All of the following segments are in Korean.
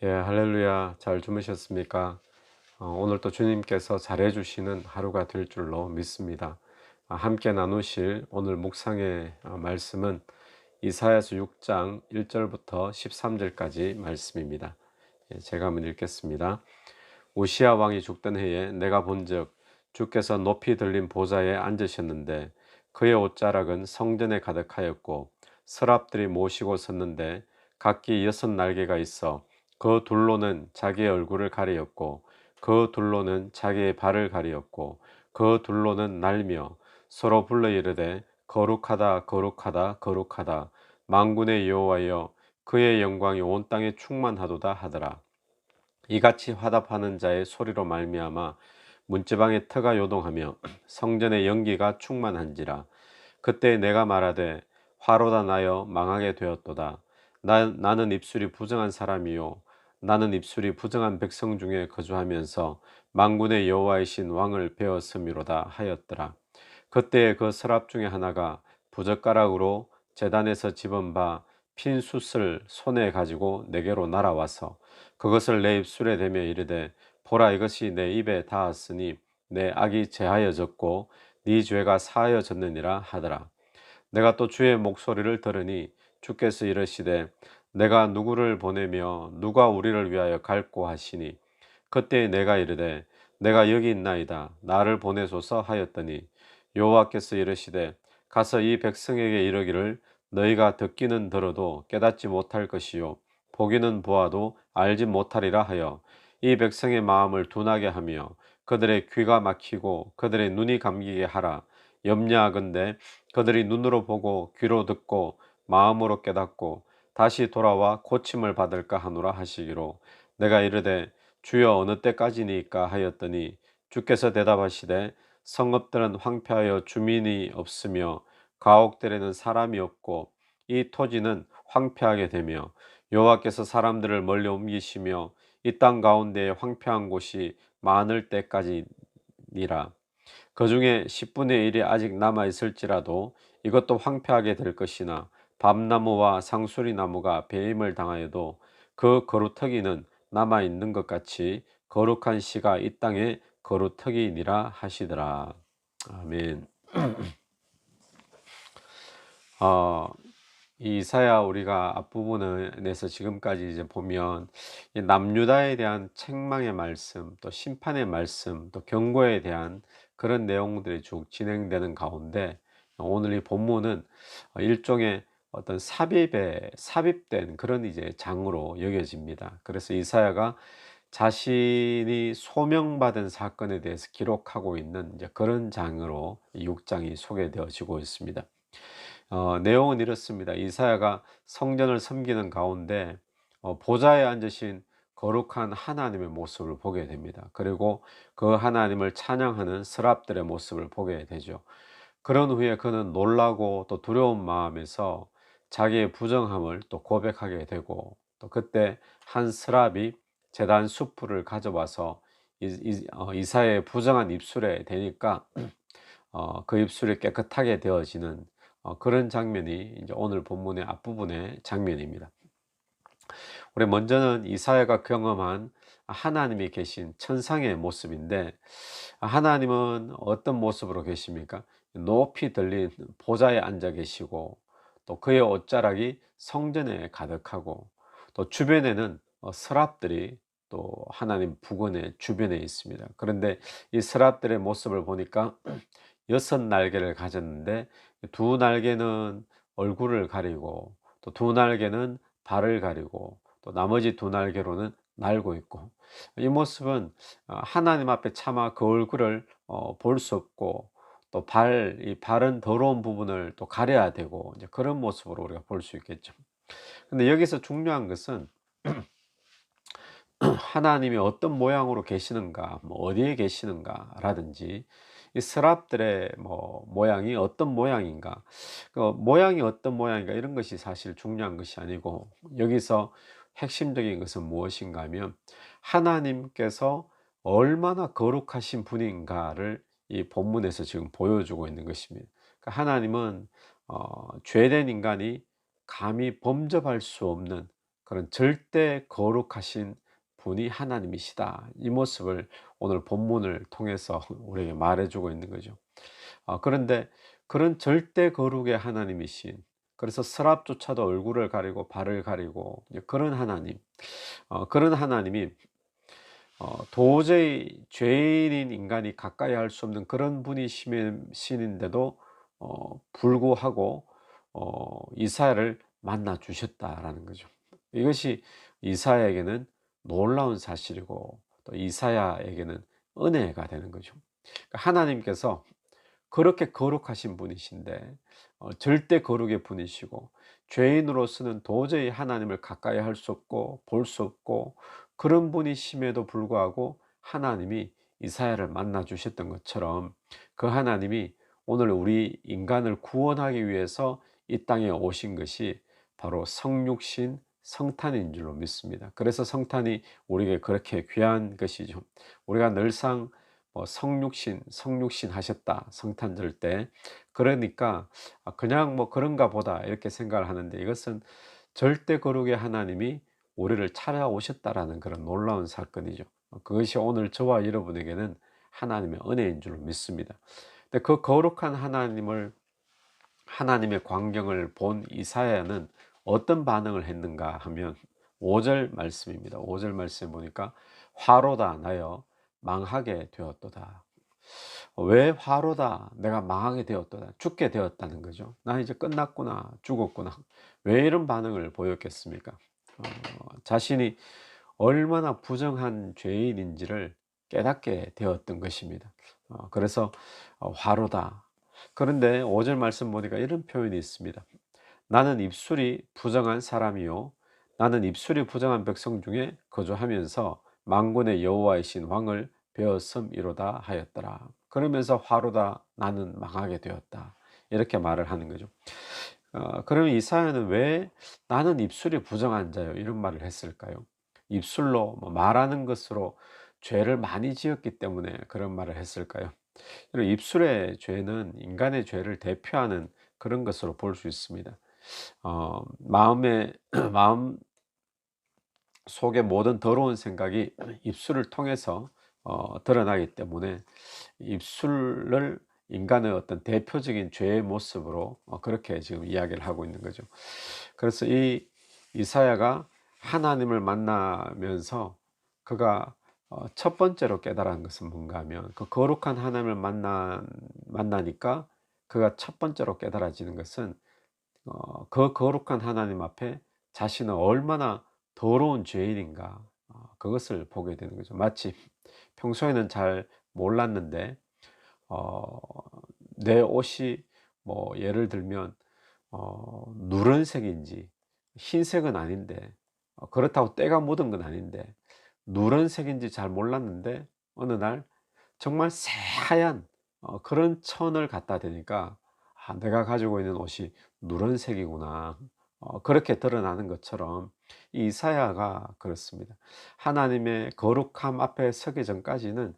예, 할렐루야. 잘 주무셨습니까? 오늘 또 주님께서 잘해 주시는 하루가 될 줄로 믿습니다. 함께 나누실 오늘 묵상의 말씀은 이사야서 6장 1절부터 13절까지 말씀입니다. 예, 제가 한번 읽겠습니다. 우시야 왕이 죽던 해에 내가 본즉 주께서 높이 들린 보좌에 앉으셨는데 그의 옷자락은 성전에 가득하였고 서랍들이 모시고 섰는데 각기 6 날개가 있어 그 둘로는 자기의 얼굴을 가리었고 그 둘로는 자기의 발을 가리었고 그 둘로는 날며 서로 불러 이르되 거룩하다 거룩하다 거룩하다 만군의 여호와여 그의 영광이 온 땅에 충만하도다 하더라. 이같이 화답하는 자의 소리로 말미암아 문지방의 터가 요동하며 성전의 연기가 충만한지라. 그때 내가 말하되 화로다 나여 망하게 되었도다. 나는 입술이 부정한 사람이요 나는 입술이 부정한 백성 중에 거주하면서 만군의 여호와이신 왕을 배웠음이로다 하였더라. 그때 그 서랍 중에 하나가 부젓가락으로 제단에서 집은 바 핀 숯을 손에 가지고 내게로 날아와서 그것을 내 입술에 대며 이르되 보라 이것이 내 입에 닿았으니 내 악이 제하여졌고 네 죄가 사하여졌느니라 하더라. 내가 또 주의 목소리를 들으니 주께서 이르시되 내가 누구를 보내며 누가 우리를 위하여 갈고 하시니 그때 내가 이르되 내가 여기 있나이다 나를 보내소서 하였더니 여호와께서 이르시되 가서 이 백성에게 이르기를 너희가 듣기는 들어도 깨닫지 못할 것이요 보기는 보아도 알지 못하리라 하여 이 백성의 마음을 둔하게 하며 그들의 귀가 막히고 그들의 눈이 감기게 하라. 염려하건대 그들이 눈으로 보고 귀로 듣고 마음으로 깨닫고 다시 돌아와 고침을 받을까 하노라 하시기로 내가 이르되 주여 어느 때까지니까 하였더니 주께서 대답하시되 성읍들은 황폐하여 주민이 없으며 가옥들에는 사람이 없고 이 토지는 황폐하게 되며 여호와께서 사람들을 멀리 옮기시며 이 땅 가운데에 황폐한 곳이 많을 때까지니라. 그 중에 10분의 1이 아직 남아 있을지라도 이것도 황폐하게 될 것이나 밤나무와 상수리 나무가 배임을 당하여도 그 거루터기는 남아 있는 것 같이 거룩한 씨가 이 땅에 거루터기니라 하시더라. 아멘. 어, 이 이사야 우리가 앞부분에서 지금까지 이제 보면 이 남유다에 대한 책망의 말씀, 또 심판의 말씀, 또 경고에 대한 그런 내용들이 쭉 진행되는 가운데 오늘 이 본문은 일종의 어떤 삽입된 그런 이제 장으로 여겨집니다. 그래서 이사야가 자신이 소명받은 사건에 대해서 기록하고 있는 이제 그런 장으로 이 6장이 소개되어지고 있습니다. 내용은 이렇습니다. 이사야가 성전을 섬기는 가운데 보좌에 앉으신 거룩한 하나님의 모습을 보게 됩니다. 그리고 그 하나님을 찬양하는 스랍들의 모습을 보게 되죠. 그런 후에 그는 놀라고 또 두려운 마음에서 자기의 부정함을 또 고백하게 되고 또 그때 한 스랍이 제단 숯불을 가져와서 이사야의 부정한 입술에 대니까 그 입술이 깨끗하게 되어지는 그런 장면이 이제 오늘 본문의 앞부분의 장면입니다. 우리 먼저는 이사야가 경험한 하나님이 계신 천상의 모습인데 하나님은 어떤 모습으로 계십니까? 높이 들린 보좌에 앉아 계시고 또 그의 옷자락이 성전에 가득하고 또 주변에는 서랍들이 또 하나님 부근의 주변에 있습니다. 그런데 이 서랍들의 모습을 보니까 6 날개를 가졌는데 두 날개는 얼굴을 가리고 또 두 날개는 발을 가리고 또 나머지 두 날개로는 날고 있고 이 모습은 하나님 앞에 차마 그 얼굴을 볼 수 없고 또 이 발은 더러운 부분을 또 가려야 되고 이제 그런 모습으로 우리가 볼 수 있겠죠. 근데 여기서 중요한 것은 하나님이 어떤 모양으로 계시는가, 뭐 어디에 계시는가라든지 이 서랍들의 뭐 모양이 어떤 모양인가, 그 모양이 어떤 모양인가 이런 것이 사실 중요한 것이 아니고 여기서 핵심적인 것은 무엇인가 하면 하나님께서 얼마나 거룩하신 분인가를 이 본문에서 지금 보여주고 있는 것입니다. 그러니까 하나님은 죄된 인간이 감히 범접할 수 없는 그런 절대 거룩하신 분이 하나님이시다. 이 모습을 오늘 본문을 통해서 우리에게 말해 주고 있는 거죠. 그런데 그런 절대 거룩의 하나님이신, 그래서 서랍조차도 얼굴을 가리고 발을 가리고 이제 그런 하나님, 그런 하나님이 도저히 죄인인 인간이 가까이 할 수 없는 그런 분이신인데도 불구하고 이사야를 만나 주셨다라는 거죠. 이것이 이사야에게는 놀라운 사실이고 또 이사야에게는 은혜가 되는 거죠. 그러니까 하나님께서 그렇게 거룩하신 분이신데 절대 거룩의 분이시고 죄인으로서는 도저히 하나님을 가까이 할 수 없고 볼 수 없고 그런 분이심에도 불구하고 하나님이 이사야를 만나 주셨던 것처럼 그 하나님이 오늘 우리 인간을 구원하기 위해서 이 땅에 오신 것이 바로 성육신 성탄인 줄로 믿습니다. 그래서 성탄이 우리에게 그렇게 귀한 것이죠. 우리가 늘상 성육신, 성육신 하셨다. 성탄절 때. 그러니까 그냥 뭐 그런가 보다 이렇게 생각을 하는데 이것은 절대 거룩의 하나님이 우리를 찾아오셨다라는 그런 놀라운 사건이죠. 그것이 오늘 저와 여러분에게는 하나님의 은혜인 줄 믿습니다. 근데 그 거룩한 하나님의 광경을 본 이사야는 어떤 반응을 했는가 하면 5절 말씀입니다. 5절 말씀에 보니까 화로다 나여 망하게 되었도다. 왜 화로다 내가 망하게 되었도다, 죽게 되었다는 거죠. 나 이제 끝났구나, 죽었구나. 왜 이런 반응을 보였겠습니까? 자신이 얼마나 부정한 죄인인지를 깨닫게 되었던 것입니다. 그래서 화로다. 그런데 5절 말씀 보니까 이런 표현이 있습니다. 나는 입술이 부정한 사람이요 나는 입술이 부정한 백성 중에 거주하면서 만군의 여호와이신 왕을 베었음이로다 하였더라. 그러면서 화로다 나는 망하게 되었다. 이렇게 말을 하는 거죠. 그러면 이사야는 왜 나는 입술이 부정한 자요 이런 말을 했을까요? 입술로 뭐 말하는 것으로 죄를 많이 지었기 때문에 그런 말을 했을까요? 입술의 죄는 인간의 죄를 대표하는 그런 것으로 볼 수 있습니다. 마음의 마음 속의 모든 더러운 생각이 입술을 통해서 드러나기 때문에 입술을 인간의 어떤 대표적인 죄의 모습으로 그렇게 지금 이야기를 하고 있는 거죠. 그래서 이 이사야가 하나님을 만나면서 그가 첫 번째로 깨달은 것은 뭔가 하면 그 거룩한 하나님을 만나니까 그가 첫 번째로 깨달아지는 것은 그 거룩한 하나님 앞에 자신은 얼마나 더러운 죄인인가, 그것을 보게 되는 거죠. 마치 평소에는 잘 몰랐는데 어 내 옷이 뭐 예를 들면 누런색인지 흰색은 아닌데 그렇다고 때가 묻은 건 아닌데 누런색인지 잘 몰랐는데 어느 날 정말 새하얀 그런 천을 갖다 대니까 '아 내가 가지고 있는 옷이 누런색이구나.' 그렇게 드러나는 것처럼 이 이사야가 그렇습니다. 하나님의 거룩함 앞에 서기 전까지는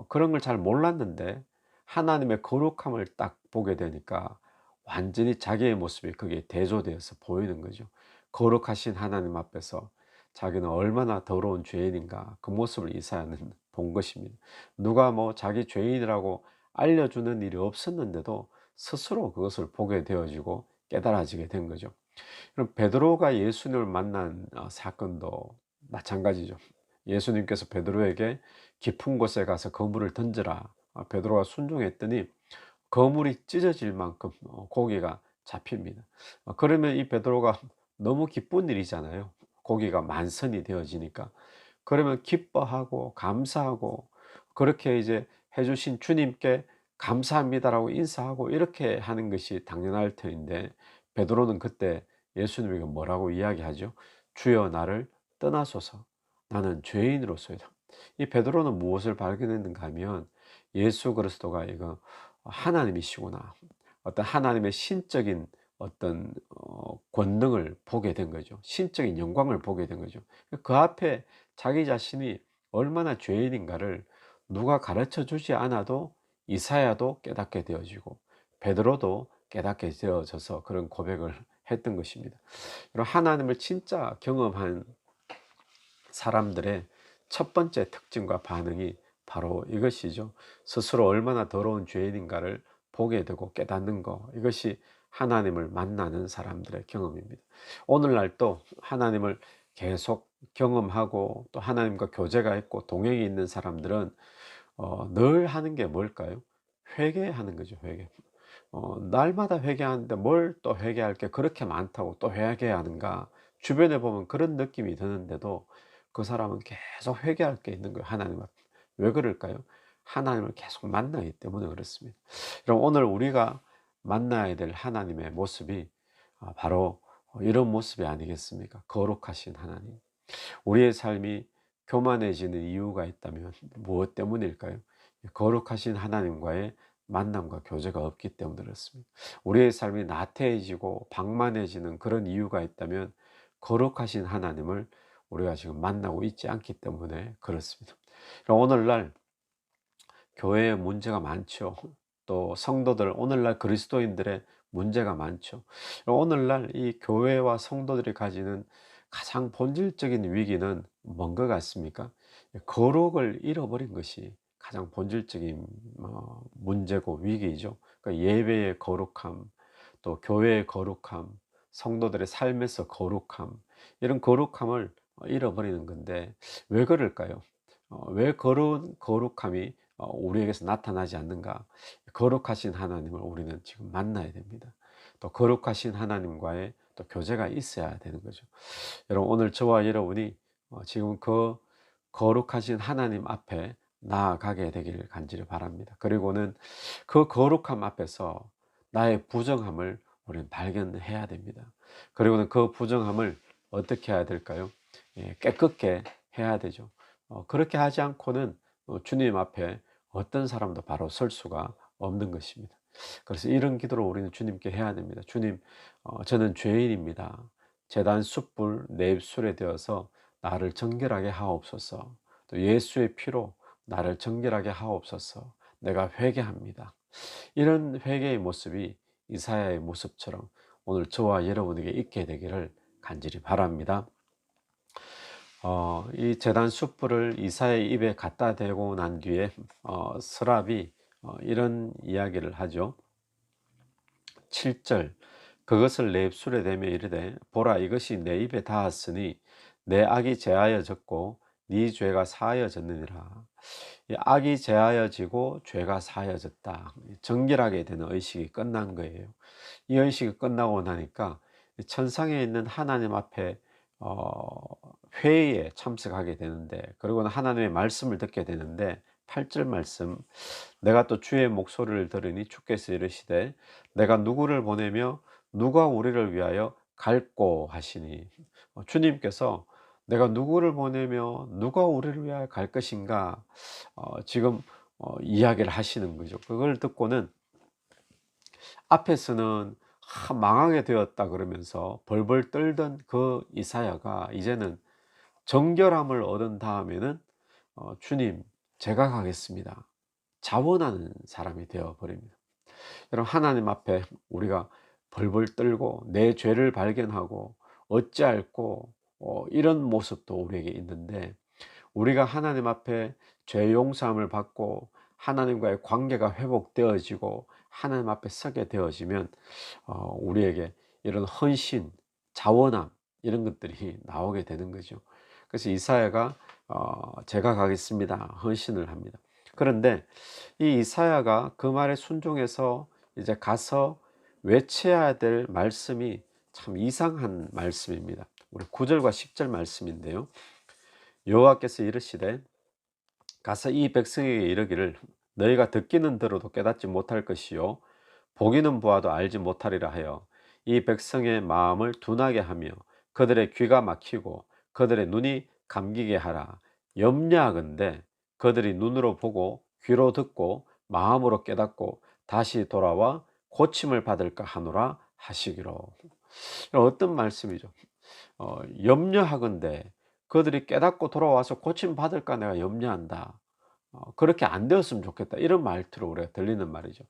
그런 걸 잘 몰랐는데 하나님의 거룩함을 딱 보게 되니까 완전히 자기의 모습이 거기에 대조되어서 보이는 거죠. 거룩하신 하나님 앞에서 자기는 얼마나 더러운 죄인인가 그 모습을 이사야는 본 것입니다. 누가 뭐 자기 죄인이라고 알려주는 일이 없었는데도 스스로 그것을 보게 되어지고 깨달아지게 된 거죠. 그럼 베드로가 예수님을 만난 사건도 마찬가지죠. 예수님께서 베드로에게 깊은 곳에 가서 그물을 던져라. 베드로가 순종했더니 거물이 찢어질 만큼 고기가 잡힙니다. 그러면 이 베드로가 너무 기쁜 일이잖아요. 고기가 만선이 되어지니까. 그러면 기뻐하고 감사하고 그렇게 이제 해 주신 주님께 감사합니다라고 인사하고 이렇게 하는 것이 당연할 터인데 베드로는 그때 예수님에게 뭐라고 이야기하죠? "주여 나를 떠나소서. 나는 죄인으로소이다." 이 베드로는 무엇을 발견했는가 하면 예수 그리스도가 이거 하나님이시구나. 어떤 하나님의 신적인 어떤 권능을 보게 된 거죠. 신적인 영광을 보게 된 거죠. 그 앞에 자기 자신이 얼마나 죄인인가를 누가 가르쳐 주지 않아도 이사야도 깨닫게 되어지고 베드로도 깨닫게 되어져서 그런 고백을 했던 것입니다. 그리고 하나님을 진짜 경험한 사람들의 첫 번째 특징과 반응이 바로 이것이죠. 스스로 얼마나 더러운 죄인인가를 보게 되고 깨닫는 것. 이것이 하나님을 만나는 사람들의 경험입니다. 오늘날 또 하나님을 계속 경험하고 또 하나님과 교제가 있고 동행이 있는 사람들은 늘 하는 게 뭘까요? 회개하는 거죠, 회개. 날마다 회개하는데 뭘 또 회개할 게 그렇게 많다고 또 회개하는가? 주변에 보면 그런 느낌이 드는데도 그 사람은 계속 회개할 게 있는 거예요, 하나님 앞에. 왜 그럴까요? 하나님을 계속 만나기 때문에 그렇습니다. 그럼 오늘 우리가 만나야 될 하나님의 모습이 바로 이런 모습이 아니겠습니까? 거룩하신 하나님. 우리의 삶이 교만해지는 이유가 있다면 무엇 때문일까요? 거룩하신 하나님과의 만남과 교제가 없기 때문에 그렇습니다. 우리의 삶이 나태해지고 방만해지는 그런 이유가 있다면 거룩하신 하나님을 우리가 지금 만나고 있지 않기 때문에 그렇습니다. 오늘날 교회에 문제가 많죠. 또 성도들, 오늘날 그리스도인들의 문제가 많죠. 오늘날 이 교회와 성도들이 가지는 가장 본질적인 위기는 뭔 것 같습니까? 거룩을 잃어버린 것이 가장 본질적인 문제고 위기이죠. 그러니까 예배의 거룩함, 또 교회의 거룩함, 성도들의 삶에서 거룩함, 이런 거룩함을 잃어버리는 건데 왜 그럴까요? 왜 그런 거룩함이 우리에게서 나타나지 않는가? 거룩하신 하나님을 우리는 지금 만나야 됩니다. 또 거룩하신 하나님과의 또 교제가 있어야 되는 거죠. 여러분, 오늘 저와 여러분이 지금 그 거룩하신 하나님 앞에 나아가게 되기를 간절히 바랍니다. 그리고는 그 거룩함 앞에서 나의 부정함을 우리는 발견해야 됩니다. 그리고는 그 부정함을 어떻게 해야 될까요? 깨끗게 해야 되죠. 그렇게 하지 않고는 주님 앞에 어떤 사람도 바로 설 수가 없는 것입니다. 그래서 이런 기도를 우리는 주님께 해야 됩니다. 주님, 저는 죄인입니다. 제단 숯불 내 입술에 되어서 나를 정결하게 하옵소서. 또 예수의 피로 나를 정결하게 하옵소서. 내가 회개합니다. 이런 회개의 모습이 이사야의 모습처럼 오늘 저와 여러분에게 있게 되기를 간절히 바랍니다. 이 제단 숯불을 이사야의 입에 갖다 대고 난 뒤에 스랍이 이런 이야기를 하죠. 7절, 그것을 내 입술에 대며 이르되 보라, 이것이 내 입에 닿았으니 내 악이 제하여졌고 네 죄가 사하여졌느니라. 이 악이 제하여지고 죄가 사하여졌다, 정결하게 되는 의식이 끝난 거예요. 이 의식이 끝나고 나니까 천상에 있는 하나님 앞에 회의에 참석하게 되는데, 그리고는 하나님의 말씀을 듣게 되는데 8절 말씀, 내가 또 주의 목소리를 들으니 주께서 이르시되 내가 누구를 보내며 누가 우리를 위하여 갈꼬 하시니. 주님께서 내가 누구를 보내며 누가 우리를 위하여 갈 것인가, 지금 이야기를 하시는 거죠. 그걸 듣고는 앞에서는 망하게 되었다 그러면서 벌벌 떨던 그 이사야가 이제는 정결함을 얻은 다음에는 주님, 제가 가겠습니다, 자원하는 사람이 되어 버립니다. 여러분, 하나님 앞에 우리가 벌벌 떨고 내 죄를 발견하고 어찌할꼬 이런 모습도 우리에게 있는데, 우리가 하나님 앞에 죄 용서함을 받고 하나님과의 관계가 회복되어지고 하나님 앞에 서게 되어지면 우리에게 이런 헌신, 자원함, 이런 것들이 나오게 되는 거죠. 그래서 이사야가 제가 가겠습니다, 헌신을 합니다. 그런데 이 이사야가 그 말에 순종해서 이제 가서 외쳐야 될 말씀이 참 이상한 말씀입니다. 우리 9절과 10절 말씀인데요. 여호와께서 이르시되 가서 이 백성에게 이르기를 너희가 듣기는 들어도 깨닫지 못할 것이요 보기는 보아도 알지 못하리라 하여 이 백성의 마음을 둔하게 하며 그들의 귀가 막히고 그들의 눈이 감기게 하라. 염려하건대 그들이 눈으로 보고 귀로 듣고 마음으로 깨닫고 다시 돌아와 고침을 받을까 하노라 하시기로. 어떤 말씀이죠? 염려하건대 그들이 깨닫고 돌아와서 고침 받을까 내가 염려한다. 그렇게 안 되었으면 좋겠다. 이런 말투로 우리가 들리는 말이죠.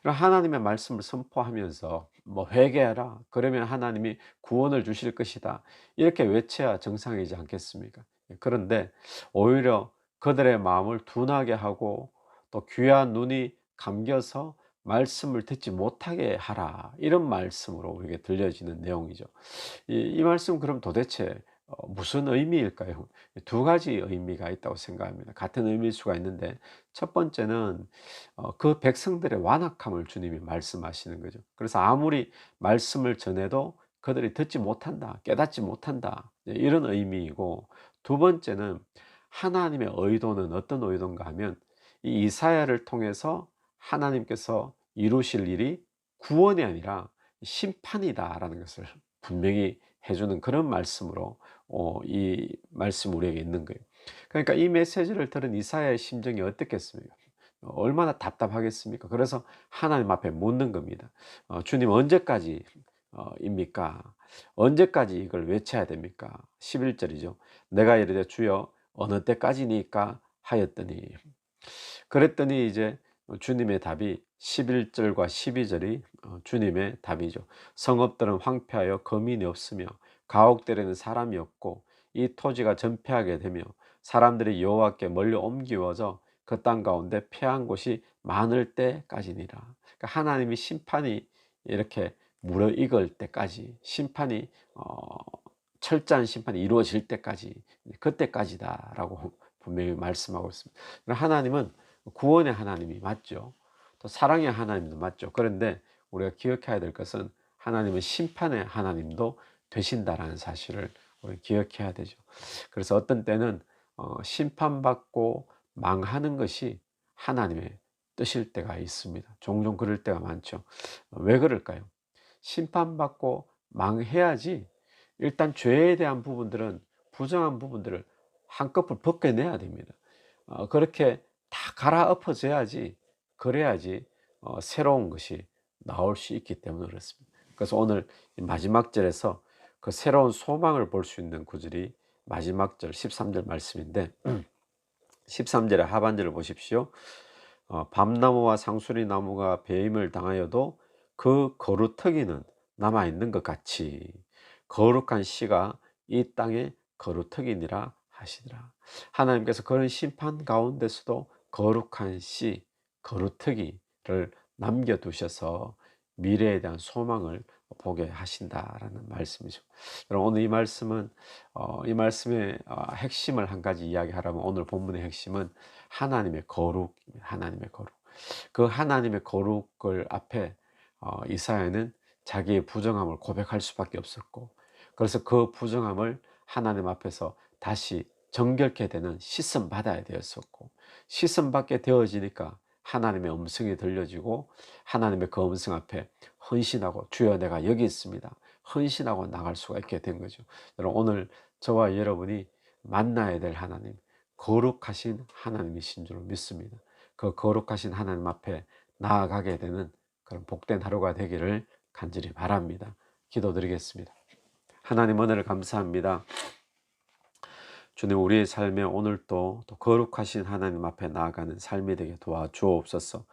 이런 하나님의 말씀을 선포하면서 뭐 회개하라. 그러면 하나님이 구원을 주실 것이다. 이렇게 외쳐야 정상이지 않겠습니까? 예, 그런데 오히려 그들의 마음을 둔하게 하고 또 귀와 눈이 감겨서 말씀을 듣지 못하게 하라. 이런 말씀으로 우리에게 들려지는 내용이죠. 이 말씀 그럼 도대체 무슨 의미일까요? 두 가지 의미가 있다고 생각합니다. 같은 의미일 수가 있는데 첫 번째는 그 백성들의 완악함을 주님이 말씀하시는 거죠. 그래서 아무리 말씀을 전해도 그들이 듣지 못한다, 깨닫지 못한다, 네, 이런 의미이고, 두 번째는 하나님의 의도는 어떤 의도인가 하면 이 이사야를 통해서 하나님께서 이루실 일이 구원이 아니라 심판이다라는 것을 분명히 해주는 그런 말씀으로 이 말씀 우리에게 있는 거예요. 그러니까 이 메시지를 들은 이사야의 심정이 어떻겠습니까? 얼마나 답답하겠습니까? 그래서 하나님 앞에 묻는 겁니다. 주님 언제까지 입니까? 언제까지 이걸 외쳐야 됩니까? 11절이죠. 내가 이르되 주여 어느 때까지니까 하였더니, 그랬더니 이제 주님의 답이 11절과 12절이 주님의 답이죠. 성읍들은 황폐하여 거민이 없으며 가옥들에는 사람이 없고 이 토지가 전폐하게 되며 사람들이 여호와께 멀리 옮기워져 그 땅 가운데 패한 곳이 많을 때까지니라. 그러니까 하나님이 심판이 이렇게 무르익을 때까지, 심판이 철저한 심판이 이루어질 때까지, 그때까지다라고 분명히 말씀하고 있습니다. 하나님은 구원의 하나님이 맞죠. 또 사랑의 하나님도 맞죠. 그런데 우리가 기억해야 될 것은 하나님은 심판의 하나님도 되신다라는 사실을 우리 기억해야 되죠. 그래서 어떤 때는 심판받고 망하는 것이 하나님의 뜻일 때가 있습니다. 종종 그럴 때가 많죠. 왜 그럴까요? 심판받고 망해야지 일단 죄에 대한 부분들은, 부정한 부분들을 한꺼풀 벗겨내야 됩니다. 그렇게 다 갈아엎어져야지, 그래야지 새로운 것이 나올 수 있기 때문에 그렇습니다. 그래서 오늘 이 마지막 절에서 그 새로운 소망을 볼 수 있는 구절이 마지막 절 13절 말씀인데 13절의 하반절을 보십시오. 밤나무와 상수리 나무가 배임을 당하여도 그 거루터기는 남아있는 것 같이 거룩한 씨가 이 땅에 거루터기니라 하시더라. 하나님께서 그런 심판 가운데서도 거룩한 씨, 거루터기를 남겨두셔서 미래에 대한 소망을 보게 하신다라는 말씀이죠. 여러분, 오늘 이 말씀은 이 말씀의 핵심을 한 가지 이야기하라면 오늘 본문의 핵심은 하나님의 거룩, 하나님의 거룩. 그 하나님의 거룩을 앞에 이사야는 자기의 부정함을 고백할 수밖에 없었고, 그래서 그 부정함을 하나님 앞에서 다시 정결케 되는 씻음 받아야 되었었고, 씻음 받게 되어지니까 하나님의 음성이 들려지고 하나님의 그 음성 앞에 헌신하고 주여 내가 여기 있습니다, 헌신하고 나갈 수가 있게 된 거죠. 여러분, 오늘 저와 여러분이 만나야 될 하나님, 거룩하신 하나님이신 줄 믿습니다. 그 거룩하신 하나님 앞에 나아가게 되는 그런 복된 하루가 되기를 간절히 바랍니다. 기도드리겠습니다. 하나님, 은혜를 감사합니다. 주님, 우리의 삶에 오늘도 또 거룩하신 하나님 앞에 나아가는 삶이 되게 도와주옵소서.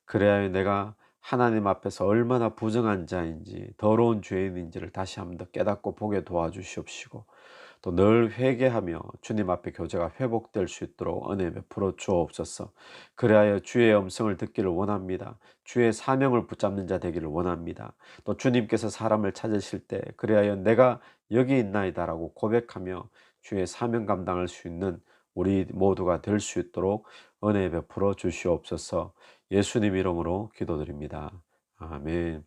그래야 내가 하나님 앞에서 얼마나 부정한 자인지, 더러운 죄인인지를 다시 한번 더 깨닫고 보게 도와주시옵시고, 또 늘 회개하며 주님 앞에 교제가 회복될 수 있도록 은혜 베풀어 주옵소서. 그리하여 주의 음성을 듣기를 원합니다. 주의 사명을 붙잡는 자 되기를 원합니다. 또 주님께서 사람을 찾으실 때 그리하여 내가 여기 있나이다라고 고백하며 주의 사명 감당할 수 있는 우리 모두가 될 수 있도록 은혜 베풀어 주시옵소서. 예수님 이름으로 기도드립니다. 아멘.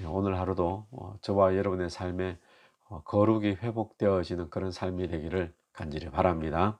오늘 하루도 저와 여러분의 삶에 거룩이 회복되어지는 그런 삶이 되기를 간절히 바랍니다.